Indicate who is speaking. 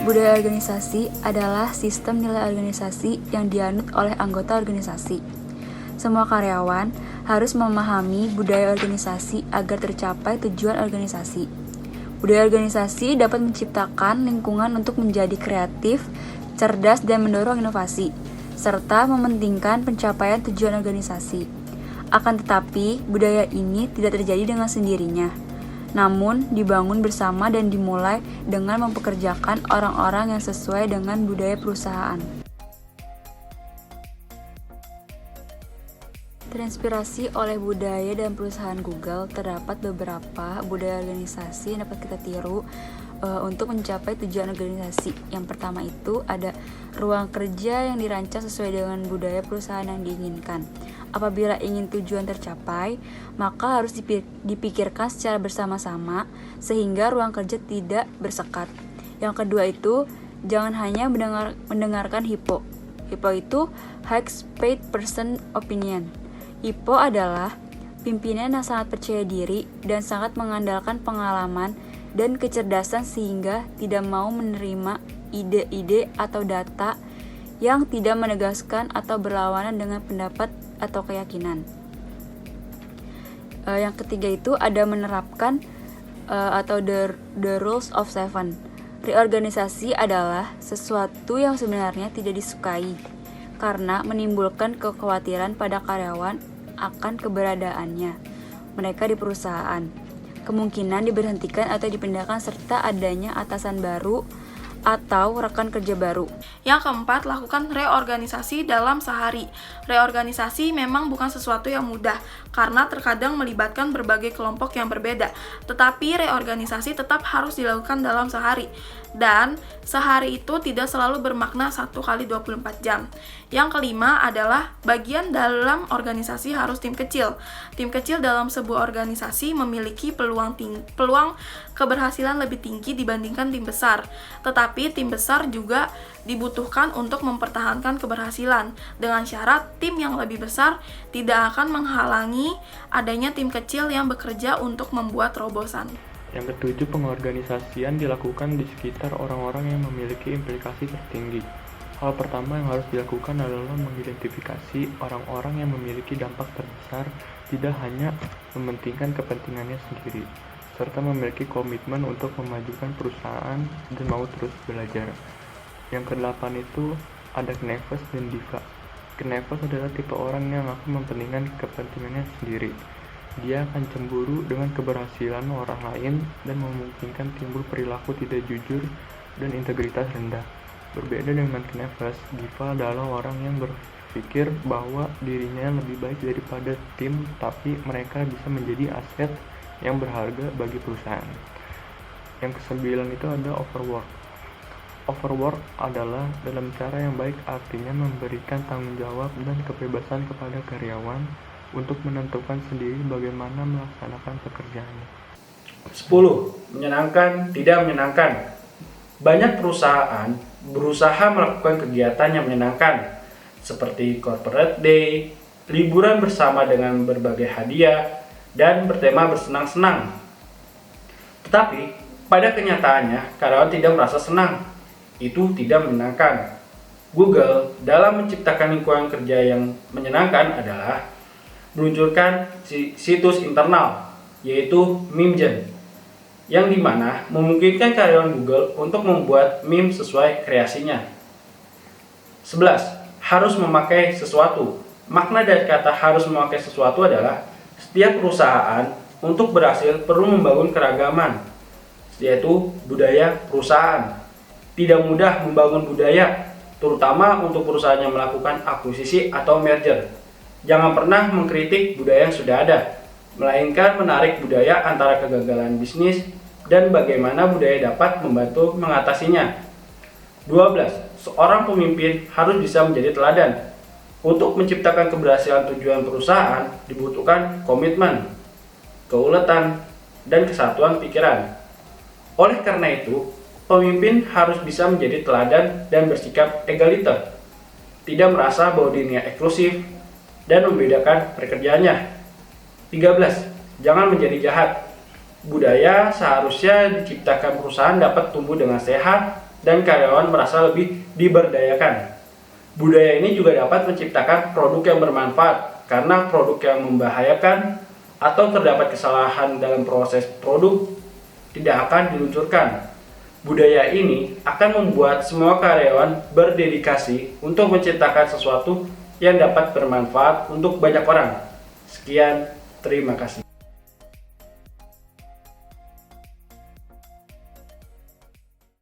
Speaker 1: Budaya organisasi adalah sistem nilai organisasi yang dianut oleh anggota organisasi. Semua karyawan harus memahami budaya organisasi agar tercapai tujuan organisasi. Budaya organisasi dapat menciptakan lingkungan untuk menjadi kreatif, cerdas, dan mendorong inovasi, serta mementingkan pencapaian tujuan organisasi. Akan tetapi, budaya ini tidak terjadi dengan sendirinya, namun dibangun bersama dan dimulai dengan mempekerjakan orang-orang yang sesuai dengan budaya perusahaan. Terinspirasi oleh budaya dan perusahaan Google, terdapat beberapa budaya organisasi yang dapat kita tiru untuk mencapai tujuan organisasi. Yang pertama itu ada ruang kerja yang dirancang sesuai dengan budaya perusahaan yang diinginkan. Apabila ingin tujuan tercapai, maka harus dipikirkan secara bersama-sama sehingga ruang kerja tidak bersekat. Yang kedua itu, jangan hanya mendengarkan HIPO. HIPO itu High Paid Person Opinion. HIPO adalah pimpinan yang sangat percaya diri dan sangat mengandalkan pengalaman dan kecerdasan sehingga tidak mau menerima ide-ide atau data yang tidak menegaskan atau berlawanan dengan pendapat atau keyakinan. Yang ketiga itu ada menerapkan atau the rules of seven. Reorganisasi adalah sesuatu yang sebenarnya tidak disukai karena menimbulkan kekhawatiran pada karyawan akan keberadaannya mereka di perusahaan, kemungkinan diberhentikan atau dipindahkan, serta adanya atasan baru atau rekan kerja baru.
Speaker 2: Yang keempat, lakukan reorganisasi dalam sehari. Reorganisasi memang bukan sesuatu yang mudah karena terkadang melibatkan berbagai kelompok yang berbeda. Tetapi reorganisasi tetap harus dilakukan dalam sehari. Dan sehari itu tidak selalu bermakna 1 kali 24 jam. Yang kelima adalah bagian dalam organisasi harus tim kecil. Tim kecil dalam sebuah organisasi memiliki peluang keberhasilan lebih tinggi dibandingkan tim besar. Tetapi tim besar juga dibutuhkan untuk mempertahankan keberhasilan dengan syarat tim yang lebih besar tidak akan menghalangi adanya tim kecil yang bekerja untuk membuat terobosan.
Speaker 3: Yang ketujuh, pengorganisasian dilakukan di sekitar orang-orang yang memiliki implikasi tertinggi. Hal pertama yang harus dilakukan adalah mengidentifikasi orang-orang yang memiliki dampak terbesar, tidak hanya mementingkan kepentingannya sendiri, serta memiliki komitmen untuk memajukan perusahaan dan mau terus belajar. Yang kedelapan itu ada Knaves dan Diva. Knaves adalah tipe orang yang akan mementingkan kepentingannya sendiri. Dia akan cemburu dengan keberhasilan orang lain dan memungkinkan timbul perilaku tidak jujur dan integritas rendah. Berbeda dengan Knaves, Diva adalah orang yang berpikir bahwa dirinya lebih baik daripada tim, tapi mereka bisa menjadi aset yang berharga bagi perusahaan. Yang kesembilan itu ada overwork. Overwork adalah dalam cara yang baik, artinya memberikan tanggung jawab dan kebebasan kepada karyawan untuk menentukan sendiri bagaimana melaksanakan pekerjaannya.
Speaker 4: 10. Menyenangkan, tidak menyenangkan. Banyak perusahaan berusaha melakukan kegiatan yang menyenangkan, seperti corporate day, liburan bersama dengan berbagai hadiah, dan bertema bersenang-senang. Tetapi, pada kenyataannya, karyawan tidak merasa senang. Itu tidak menyenangkan. Google dalam menciptakan lingkungan kerja yang menyenangkan adalah meluncurkan situs internal, yaitu Memegen, yang dimana memungkinkan karyawan Google untuk membuat meme sesuai kreasinya. 11. Harus memakai sesuatu. Makna dari kata harus memakai sesuatu adalah setiap perusahaan untuk berhasil perlu membangun keragaman, yaitu budaya perusahaan. Tidak mudah membangun budaya, terutama untuk perusahaan yang melakukan akuisisi atau merger. Jangan pernah mengkritik budaya yang sudah ada, melainkan menarik budaya antara kegagalan bisnis dan bagaimana budaya dapat membantu mengatasinya. 12. Seorang pemimpin harus bisa menjadi teladan. Untuk menciptakan keberhasilan tujuan perusahaan dibutuhkan komitmen, keuletan, dan kesatuan pikiran. Oleh karena itu, pemimpin harus bisa menjadi teladan dan bersikap egaliter, tidak merasa bahwa dirinya eksklusif dan membedakan pekerjaannya. 13. Jangan menjadi jahat. Budaya seharusnya diciptakan perusahaan dapat tumbuh dengan sehat, dan karyawan merasa lebih diberdayakan. Budaya ini juga dapat menciptakan produk yang bermanfaat, karena produk yang membahayakan atau terdapat kesalahan dalam proses produk tidak akan diluncurkan. Budaya ini akan membuat semua karyawan berdedikasi untuk menciptakan sesuatu yang dapat bermanfaat untuk banyak orang. Sekian, terima kasih.